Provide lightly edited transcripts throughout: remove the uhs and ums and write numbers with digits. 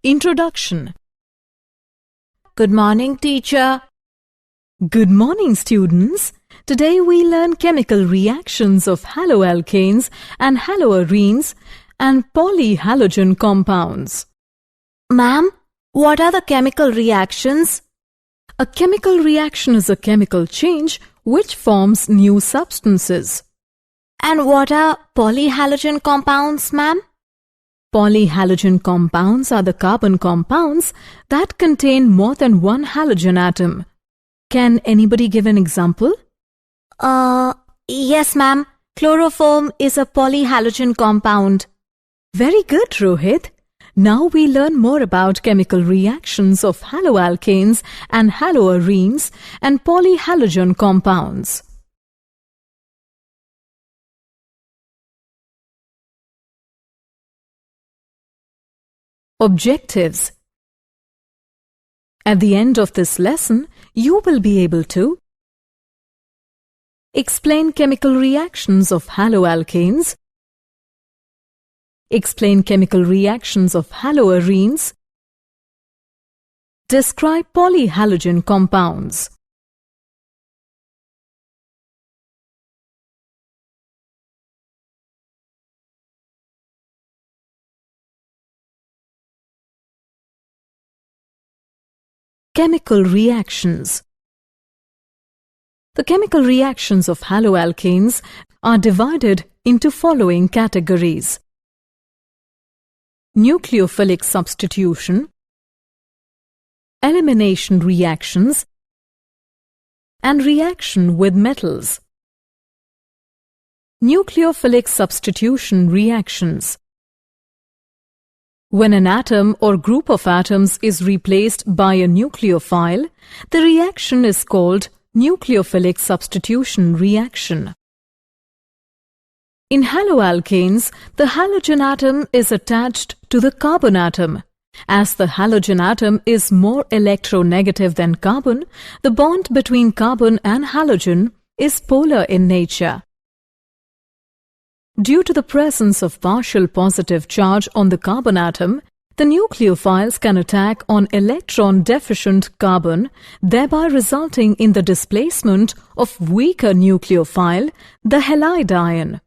Introduction. Good morning, teacher. Good morning, students. Today we learn chemical reactions of haloalkanes and haloarenes and polyhalogen compounds. Ma'am, what are the chemical reactions? A chemical reaction is a chemical change which forms new substances. And what are polyhalogen compounds, ma'am? Polyhalogen compounds are the carbon compounds that contain more than one halogen atom. Can anybody give an example? Yes, ma'am. Chloroform is a polyhalogen compound. Very good, Rohit. Now we learn more about chemical reactions of haloalkanes and haloarenes and polyhalogen compounds. Objectives. At the end of this lesson, you will be able to explain chemical reactions of haloalkanes, explain chemical reactions of haloarenes, describe polyhalogen compounds. Chemical reactions. The chemical reactions of haloalkanes are divided into following categories: Nucleophilic substitution, Elimination reactions, and reaction with metals. Nucleophilic substitution reactions. When an atom or group of atoms is replaced by a nucleophile, the reaction is called nucleophilic substitution reaction. In haloalkanes, the halogen atom is attached to the carbon atom. As the halogen atom is more electronegative than carbon, the bond between carbon and halogen is polar in nature. Due to the presence of partial positive charge on the carbon atom, the nucleophiles can attack on electron-deficient carbon, thereby resulting in the displacement of weaker nucleophile, the halide ion.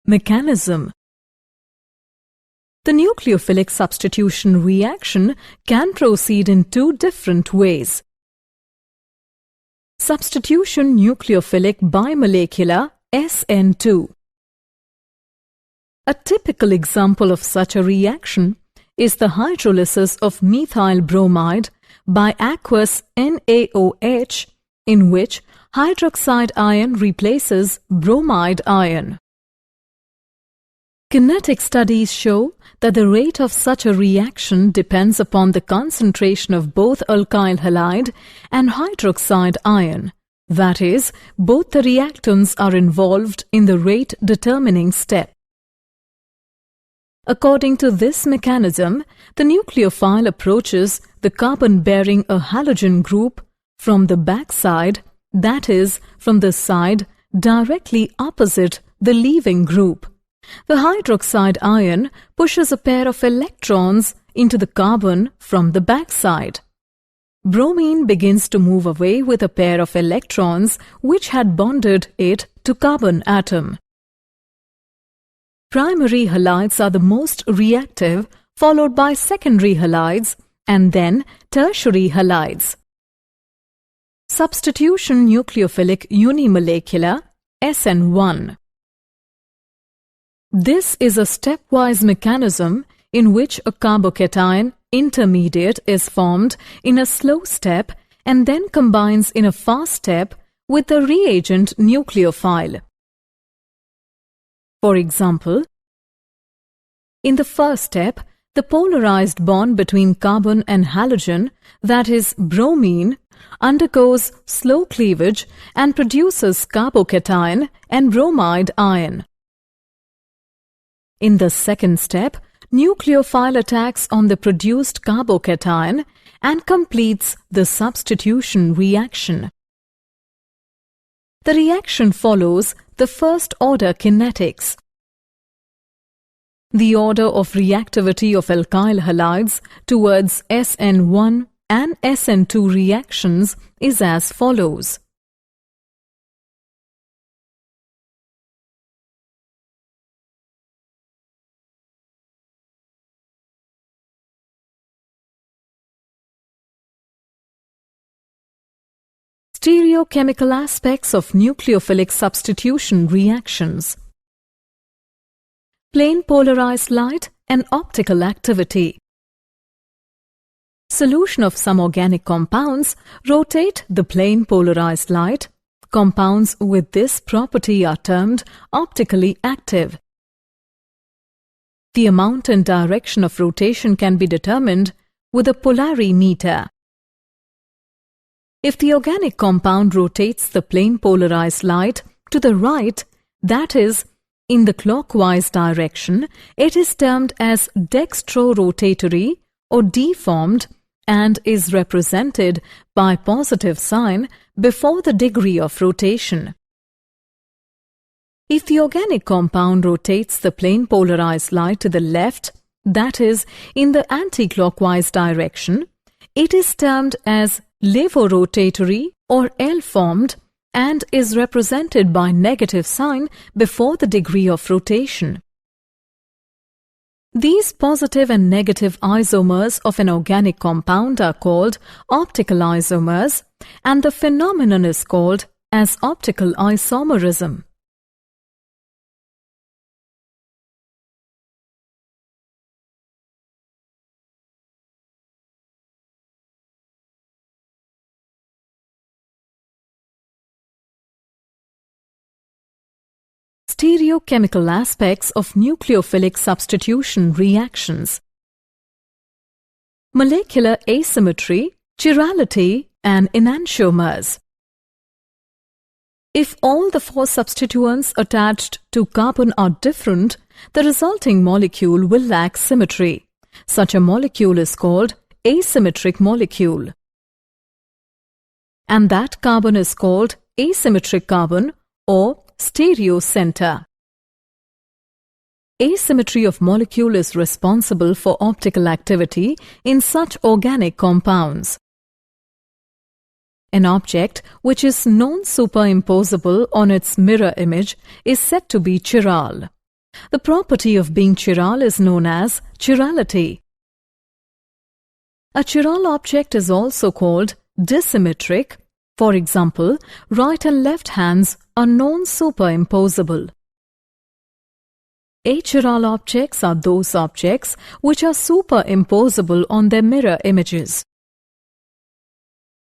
Mechanism. The nucleophilic substitution reaction can proceed in two different ways. Substitution nucleophilic bimolecular SN2. A typical example of such a reaction is the hydrolysis of methyl bromide by aqueous NaOH, in which hydroxide ion replaces bromide ion. Kinetic studies show that the rate of such a reaction depends upon the concentration of both alkyl halide and hydroxide ion. That is, both the reactants are involved in the rate-determining step. According to this mechanism, the nucleophile approaches the carbon bearing a halogen group from the backside, that is, from the side directly opposite the leaving group. The hydroxide ion pushes a pair of electrons into the carbon from the backside. Bromine begins to move away with a pair of electrons which had bonded it to carbon atom. Primary halides are the most reactive, followed by secondary halides and then tertiary halides. Substitution nucleophilic unimolecular SN1. This is a stepwise mechanism in which a carbocation intermediate is formed in a slow step and then combines in a fast step with the reagent nucleophile. For example, in the first step, the polarized bond between carbon and halogen, that is bromine, undergoes slow cleavage and produces carbocation and bromide ion. In the second step, nucleophile attacks on the produced carbocation and completes the substitution reaction. The reaction follows the first-order kinetics. The order of reactivity of alkyl halides towards SN1 and SN2 reactions is as follows. Stereochemical aspects of nucleophilic substitution reactions. Plane polarized light and optical activity. Solution of some organic compounds rotate the plane polarized light. Compounds with this property are termed optically active. The amount and direction of rotation can be determined with a polarimeter. If the organic compound rotates the plane polarized light to the right, that is, in the clockwise direction, it is termed as dextrorotatory or deformed and is represented by positive sign before the degree of rotation. If the organic compound rotates the plane polarized light to the left, that is, in the anti-clockwise direction, it is termed as levorotatory or L-formed and is represented by negative sign before the degree of rotation. These positive and negative isomers of an organic compound are called optical isomers, and the phenomenon is called as optical isomerism. Stereochemical aspects of nucleophilic substitution reactions. Molecular asymmetry, chirality, and enantiomers. If all the four substituents attached to carbon are different, the resulting molecule will lack symmetry. Such a molecule is called asymmetric molecule. And that carbon is called asymmetric carbon or stereocenter. Asymmetry of molecule is responsible for optical activity in such organic compounds. An object which is non-superimposable on its mirror image is said to be chiral. The property of being chiral is known as chirality. A chiral object is also called dissymmetric. For example, right and left hands are non-superimposable. Achiral objects are those objects which are superimposable on their mirror images.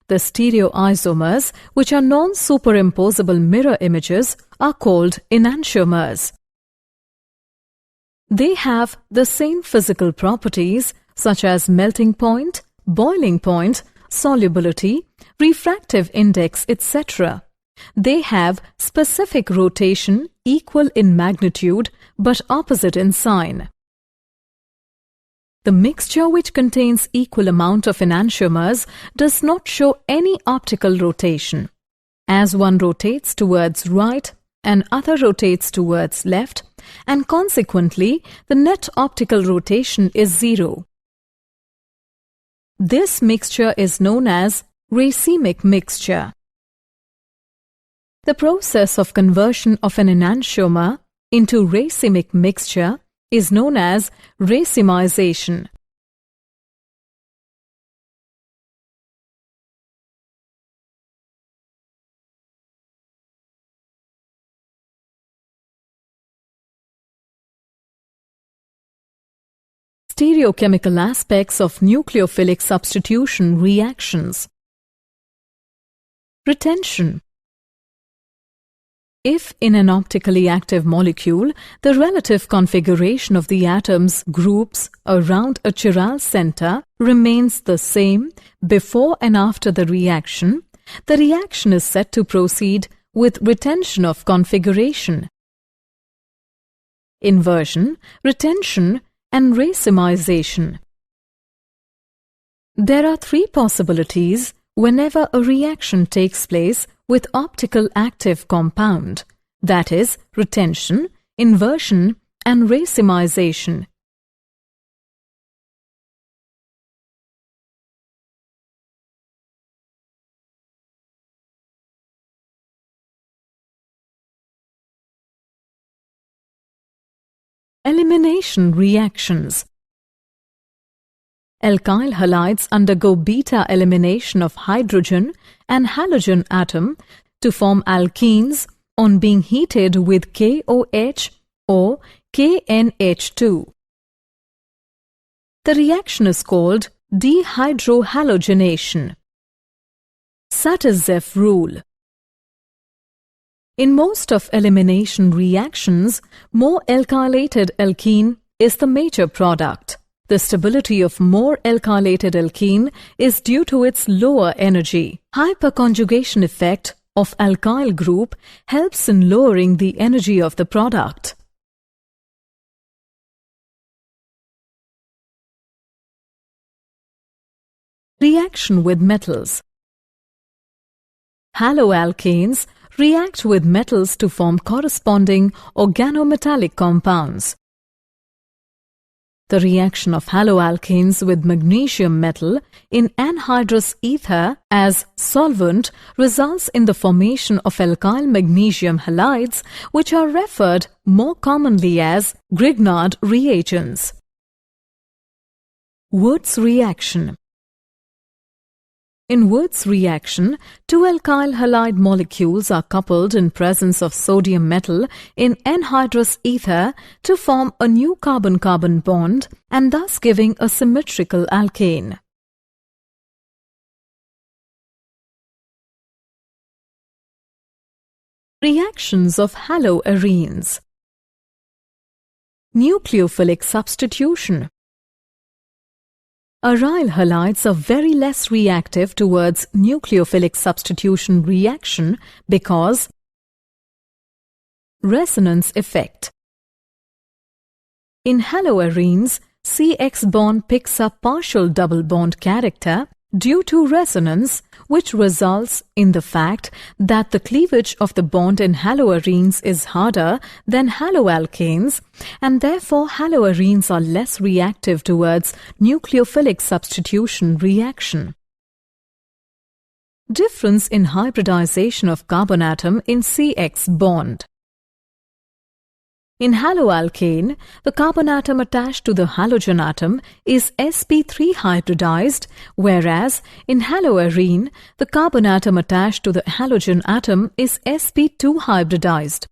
The stereoisomers, which are non-superimposable mirror images, are called enantiomers. They have the same physical properties such as melting point, boiling point, solubility, refractive index, etc. They have specific rotation equal in magnitude but opposite in sign. The mixture which contains equal amount of enantiomers does not show any optical rotation. As one rotates towards right and other rotates towards left, and consequently the net optical rotation is zero. This mixture is known as racemic mixture. The process of conversion of an enantiomer into racemic mixture is known as racemization. Stereochemical aspects of nucleophilic substitution reactions. Retention. If in an optically active molecule, the relative configuration of the atoms groups around a chiral center remains the same before and after the reaction is said to proceed with retention of configuration. Inversion, retention, and racemization. There are three possibilities whenever a reaction takes place with optical active compound, that is, retention, inversion, and racemization. Elimination reactions. Alkyl halides undergo beta elimination of hydrogen and halogen atom to form alkenes on being heated with KOH or KNH2. The reaction is called dehydrohalogenation. Satizhev rule. In most of elimination reactions, more alkylated alkene is the major product. The stability of more alkylated alkene is due to its lower energy. Hyperconjugation effect of alkyl group helps in lowering the energy of the product. Reaction with metals. Haloalkanes react with metals to form corresponding organometallic compounds. The reaction of haloalkanes with magnesium metal in anhydrous ether as solvent results in the formation of alkyl magnesium halides, which are referred more commonly as Grignard reagents. Wurtz reaction. In Wurtz reaction, two alkyl halide molecules are coupled in presence of sodium metal in anhydrous ether to form a new carbon-carbon bond and thus giving a symmetrical alkane. Reactions of haloarenes. Nucleophilic substitution. Aryl halides are very less reactive towards nucleophilic substitution reaction because resonance effect. In haloarenes, CX bond picks up partial double bond character due to resonance, which results in the fact that the cleavage of the bond in haloarenes is harder than haloalkanes, and therefore haloarenes are less reactive towards nucleophilic substitution reaction. Difference in hybridization of carbon atom in CX bond. In haloalkane, the carbon atom attached to the halogen atom is sp3 hybridized, whereas in haloarene, the carbon atom attached to the halogen atom is sp2 hybridized,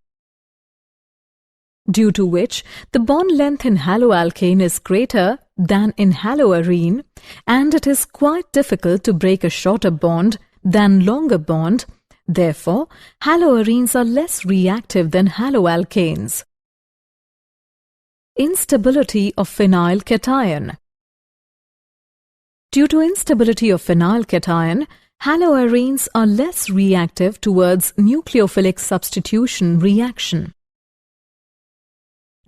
due to which the bond length in haloalkane is greater than in haloarene, and it is quite difficult to break a shorter bond than longer bond. Therefore, haloarenes are less reactive than haloalkanes. Instability of phenyl cation. Due to instability of phenyl cation, haloarenes are less reactive towards nucleophilic substitution reaction.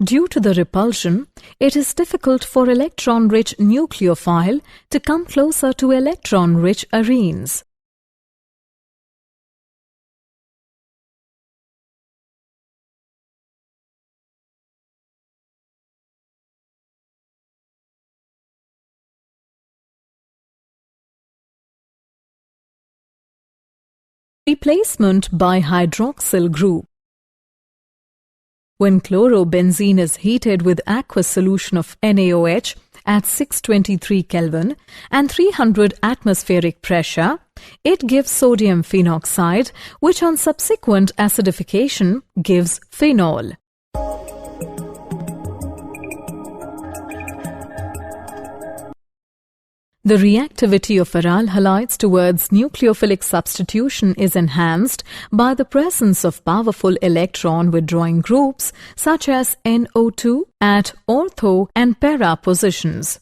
Due to the repulsion, it is difficult for electron-rich nucleophile to come closer to electron-rich arenes. Replacement by hydroxyl group. When chlorobenzene is heated with aqueous solution of NaOH at 623 Kelvin and 300 atmospheric pressure, it gives sodium phenoxide, which on subsequent acidification gives phenol. The reactivity of aryl halides towards nucleophilic substitution is enhanced by the presence of powerful electron withdrawing groups such as NO2 at ortho and para positions.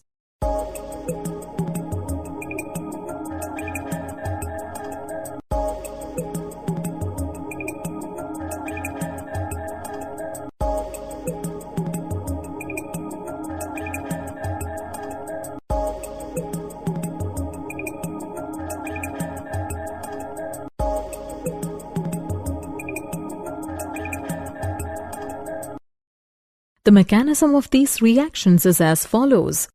The mechanism of these reactions is as follows.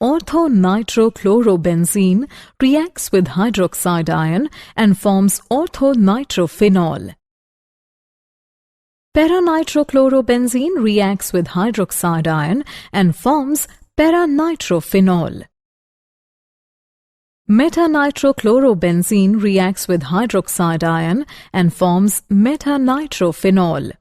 Orthonitrochlorobenzene reacts with hydroxide ion and forms orthonitrophenol. Paranitrophenol reacts with hydroxide ion and forms paranitrophenol. Metanitrophenol reacts with hydroxide ion and forms metanitrophenol.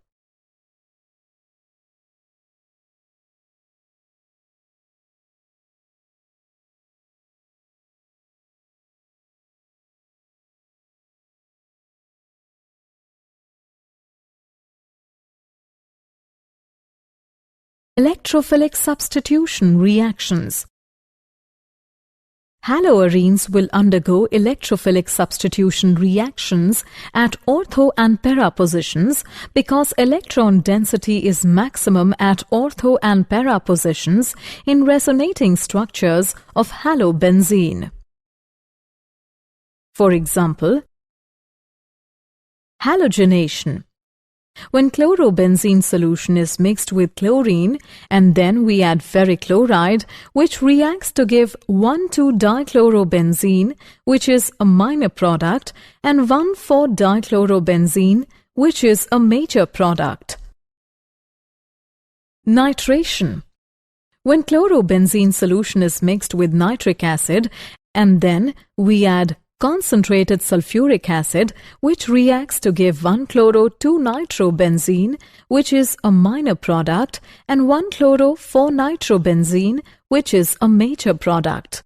Electrophilic substitution reactions. Haloarenes will undergo electrophilic substitution reactions at ortho and para positions because electron density is maximum at ortho and para positions in resonating structures of halobenzene. For example, halogenation. When chlorobenzene solution is mixed with chlorine and then we add ferric chloride, which reacts to give 1,2-dichlorobenzene, which is a minor product, and 1,4-dichlorobenzene, which is a major product. Nitration. When chlorobenzene solution is mixed with nitric acid and then we add concentrated sulfuric acid, which reacts to give 1,chloro,2-nitrobenzene, which is a minor product, and 1,chloro,4-nitrobenzene, which is a major product.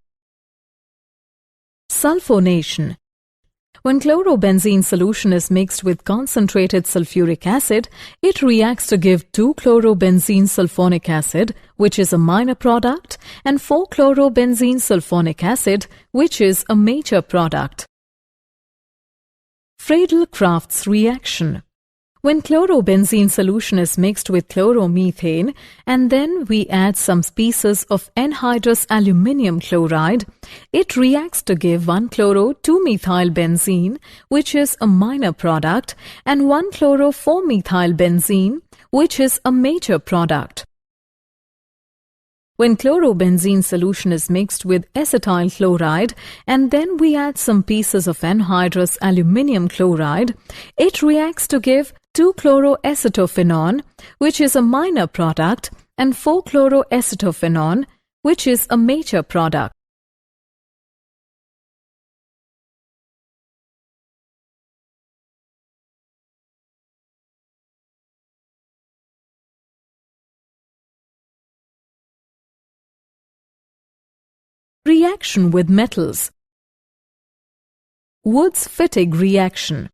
Sulfonation. When chlorobenzene solution is mixed with concentrated sulfuric acid, it reacts to give 2-chlorobenzene sulfonic acid, which is a minor product, and 4-chlorobenzene sulfonic acid, which is a major product. Friedel-Crafts reaction. When chlorobenzene solution is mixed with chloromethane and then we add some pieces of anhydrous aluminium chloride, it reacts to give 1-chloro,2-methylbenzene, which is a minor product, and 1-chloro,4-methylbenzene, which is a major product. When chlorobenzene solution is mixed with acetyl chloride and then we add some pieces of anhydrous aluminium chloride, it reacts to give 2-chloroacetophenone, which is a minor product, and 4-chloroacetophenone, which is a major product. Reaction with metals. Woods-Fittig reaction.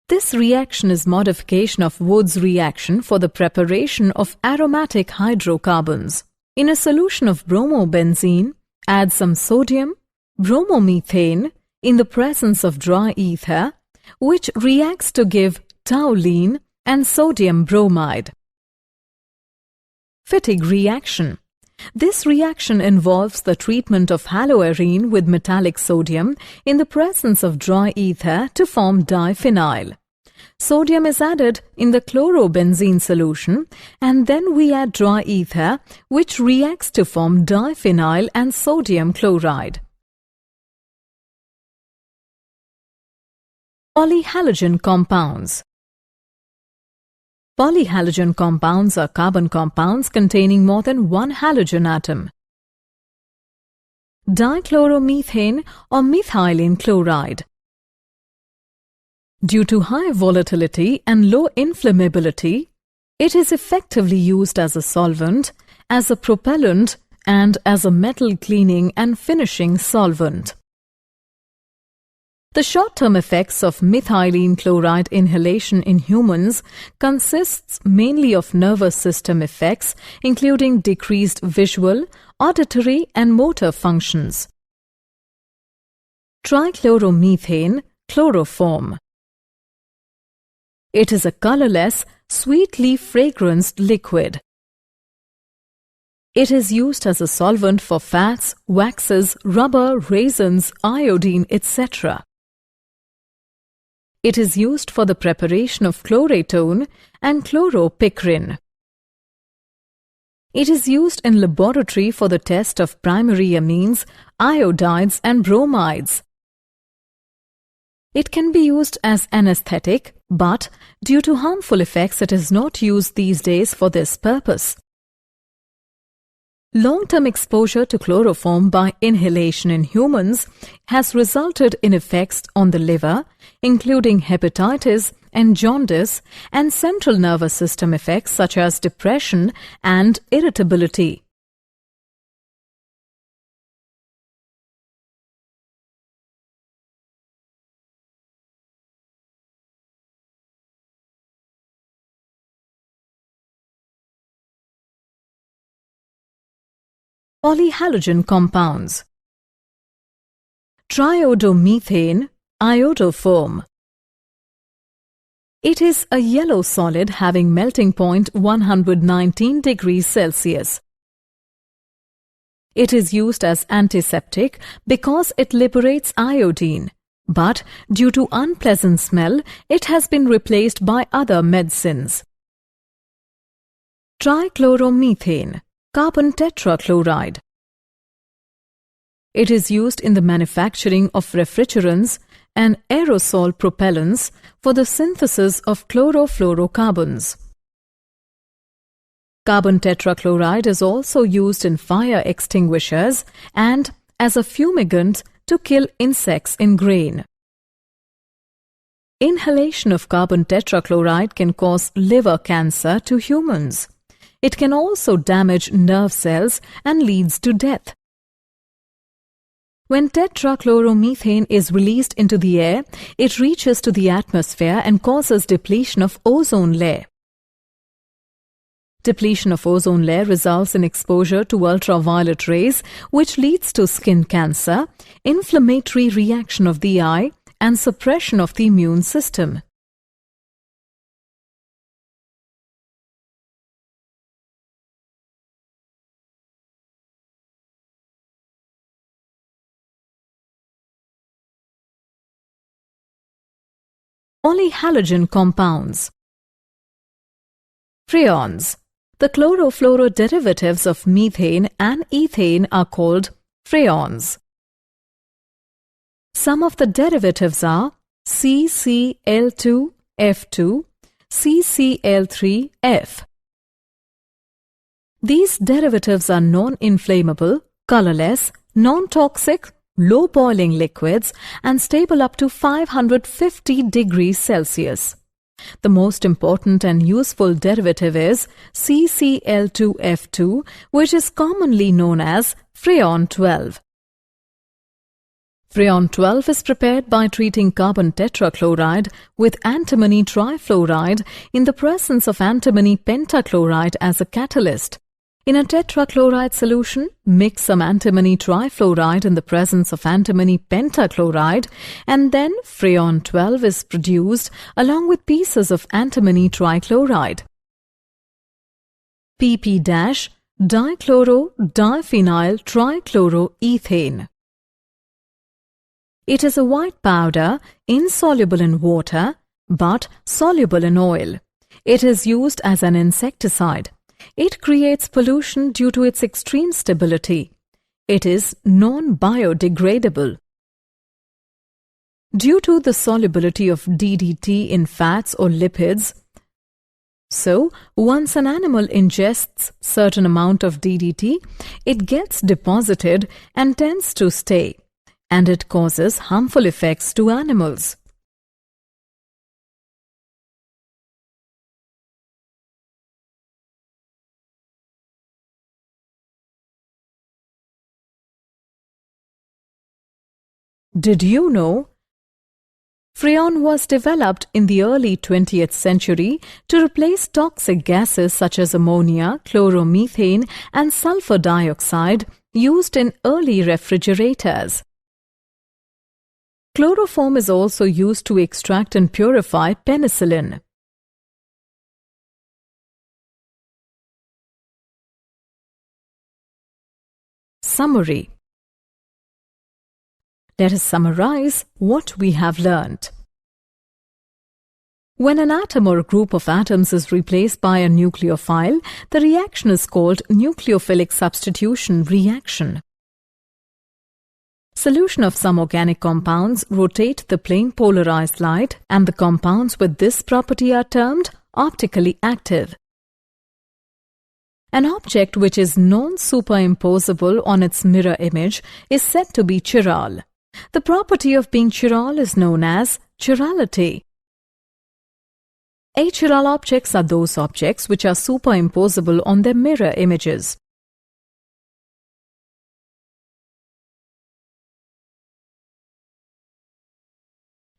This reaction is modification of Wood's reaction for the preparation of aromatic hydrocarbons. In a solution of bromobenzene, add some sodium, bromomethane in the presence of dry ether, which reacts to give toluene and sodium bromide. Fittig reaction. This reaction involves the treatment of haloarene with metallic sodium in the presence of dry ether to form diphenyl. Sodium is added in the chlorobenzene solution and then we add dry ether, which reacts to form diphenyl and sodium chloride. Polyhalogen compounds. Polyhalogen compounds are carbon compounds containing more than one halogen atom. Dichloromethane or methylene chloride. Due to high volatility and low inflammability, it is effectively used as a solvent, as a propellant, and as a metal cleaning and finishing solvent. The short-term effects of methylene chloride inhalation in humans consists mainly of nervous system effects, including decreased visual, auditory, and motor functions. Trichloromethane, chloroform. It is a colorless, sweetly fragranced liquid. It is used as a solvent for fats, waxes, rubber, resins, iodine, etc. It is used for the preparation of chloratone and chloropicrin. It is used in laboratory for the test of primary amines, iodides and bromides. It can be used as anesthetic, but due to harmful effects it is not used these days for this purpose. Long-term exposure to chloroform by inhalation in humans has resulted in effects on the liver, including hepatitis and jaundice, and central nervous system effects such as depression and irritability. Polyhalogen compounds. Triodomethane iodoform. It is a yellow solid having melting point 119 degrees Celsius. It is used as antiseptic because it liberates iodine, but due to unpleasant smell, it has been replaced by other medicines. Trichloromethane, carbon tetrachloride. It is used in the manufacturing of refrigerants and aerosol propellants for the synthesis of chlorofluorocarbons. Carbon tetrachloride is also used in fire extinguishers and as a fumigant to kill insects in grain. Inhalation of carbon tetrachloride can cause liver cancer to humans. It can also damage nerve cells and leads to death. When tetrachloromethane is released into the air, it reaches to the atmosphere and causes depletion of ozone layer. Depletion of ozone layer results in exposure to ultraviolet rays, which leads to skin cancer, inflammatory reaction of the eye, and suppression of the immune system. Polyhalogen compounds. Freons. The chlorofluoro derivatives of methane and ethane are called freons. Some of the derivatives are CCl2F2, CCl3F. These derivatives are non-inflammable, colorless, non-toxic, low boiling liquids and stable up to 550 degrees Celsius. The most important and useful derivative is CCl2F2, which is commonly known as Freon 12. Freon 12 is prepared by treating carbon tetrachloride with antimony trifluoride in the presence of antimony pentachloride as a catalyst. In a tetrachloride solution, mix some antimony trifluoride in the presence of antimony pentachloride and then Freon 12 is produced along with pieces of antimony trichloride. PP-dichloro-diphenyl trichloroethane. It is a white powder, insoluble in water, but soluble in oil. It is used as an insecticide. It creates pollution due to its extreme stability. It is non-biodegradable. Due to the solubility of DDT in fats or lipids, so once an animal ingests certain amount of DDT, it gets deposited and tends to stay, and it causes harmful effects to animals. Did you know? Freon was developed in the early 20th century to replace toxic gases such as ammonia, chloromethane, and sulfur dioxide used in early refrigerators. Chloroform is also used to extract and purify penicillin. Summary. Let us summarize what we have learnt. When an atom or a group of atoms is replaced by a nucleophile, the reaction is called nucleophilic substitution reaction. Solution of some organic compounds rotate the plane polarized light, and the compounds with this property are termed optically active. An object which is non-superimposable on its mirror image is said to be chiral. The property of being chiral is known as chirality. Achiral objects are those objects which are superimposable on their mirror images.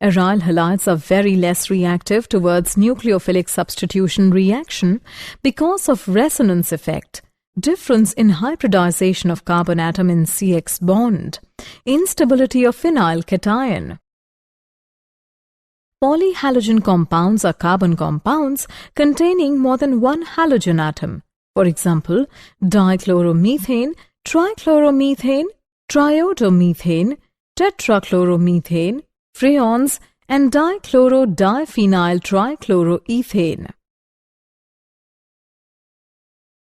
Aryl halides are very less reactive towards nucleophilic substitution reaction because of resonance effect, difference in hybridization of carbon atom in CX bond, instability of phenyl cation. Polyhalogen compounds are carbon compounds containing more than one halogen atom. For example, dichloromethane, trichloromethane, triodomethane, tetrachloromethane, freons, and dichloro-diphenyl trichloroethane.